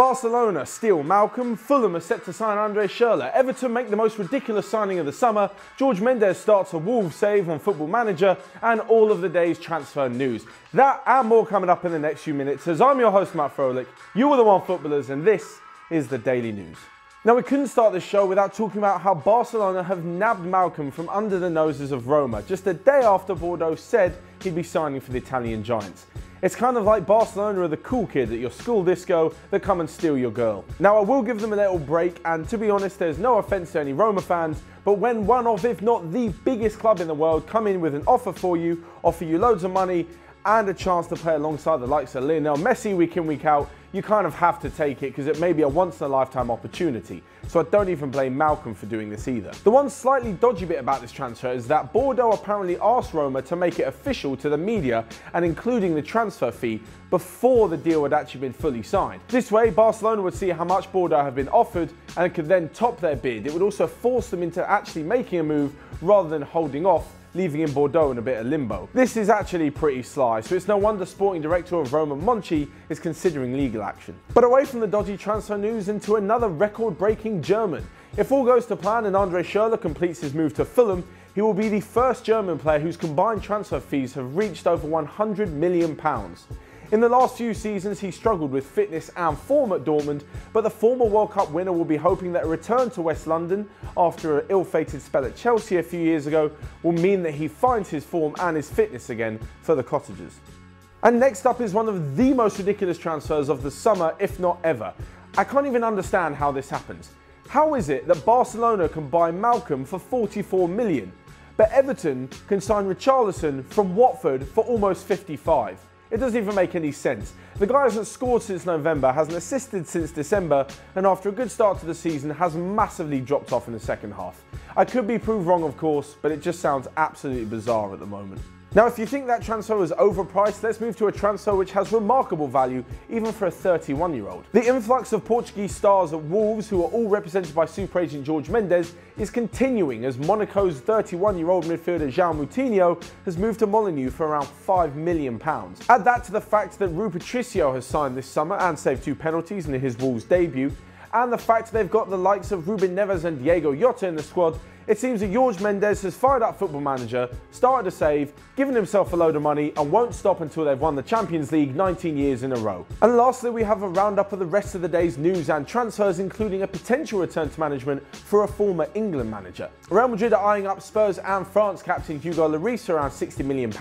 Barcelona steal Malcom, Fulham are set to sign Andre Schürrle, Everton make the most ridiculous signing of the summer, George Mendes starts a Wolves save on Football Manager, and all of the day's transfer news. That and more coming up in the next few minutes, as I'm your host Matt Froelich, you are the Onefootballers, and this is the Daily News. Now, we couldn't start this show without talking about how Barcelona have nabbed Malcom from under the noses of Roma, just a day after Bordeaux said he'd be signing for the Italian Giants. It's kind of like Barcelona are the cool kid at your school disco that come and steal your girl. Now, I will give them a little break, and to be honest, there's no offence to any Roma fans, but when one of, if not the biggest club in the world, come in with an offer for you, offer you loads of money, and a chance to play alongside the likes of Lionel Messi week in, week out, you kind of have to take it because it may be a once-in-a-lifetime opportunity. So I don't even blame Malcom for doing this either. The one slightly dodgy bit about this transfer is that Bordeaux apparently asked Roma to make it official to the media and including the transfer fee before the deal had actually been fully signed. This way, Barcelona would see how much Bordeaux have been offered and could then top their bid. It would also force them into actually making a move rather than holding off, leaving in Bordeaux in a bit of limbo. This is actually pretty sly, so it's no wonder sporting director of Roma Monchi is considering legal action. But away from the dodgy transfer news into another record-breaking German. If all goes to plan and Andre Schürrle completes his move to Fulham, he will be the first German player whose combined transfer fees have reached over £100 million. In the last few seasons, he struggled with fitness and form at Dortmund, but the former World Cup winner will be hoping that a return to West London after an ill-fated spell at Chelsea a few years ago will mean that he finds his form and his fitness again for the Cottagers. And next up is one of the most ridiculous transfers of the summer, if not ever. I can't even understand how this happens. How is it that Barcelona can buy Malcom for 44 million, but Everton can sign Richarlison from Watford for almost 55? It doesn't even make any sense. The guy hasn't scored since November, hasn't assisted since December, and after a good start to the season has massively dropped off in the second half. I could be proved wrong, of course, but it just sounds absolutely bizarre at the moment. Now, if you think that transfer was overpriced, let's move to a transfer which has remarkable value, even for a 31-year-old. The influx of Portuguese stars at Wolves, who are all represented by super agent George Mendes, is continuing as Monaco's 31-year-old midfielder João Moutinho has moved to Molineux for around £5 million. Add that to the fact that Rui Patricio has signed this summer and saved 2 penalties in his Wolves debut, and the fact they've got the likes of Ruben Neves and Diego Jota in the squad, it seems that George Mendes has fired up Football Manager, started a save, given himself a load of money, and won't stop until they've won the Champions League 19 years in a row. And lastly, we have a roundup of the rest of the day's news and transfers, including a potential return to management for a former England manager. Real Madrid are eyeing up Spurs and France captain Hugo Lloris for around £60 million.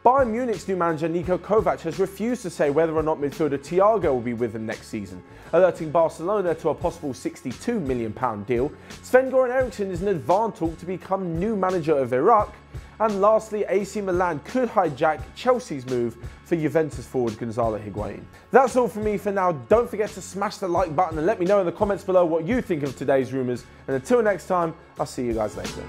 Bayern Munich's new manager Niko Kovac has refused to say whether or not midfielder Thiago will be with them next season, alerting Barcelona to a possible £62 million deal. Sven-Göran Eriksson is in advanced talk to become new manager of Iraq. And lastly, AC Milan could hijack Chelsea's move for Juventus forward Gonzalo Higuain. That's all from me for now. Don't forget to smash the like button and let me know in the comments below what you think of today's rumours. And until next time, I'll see you guys later.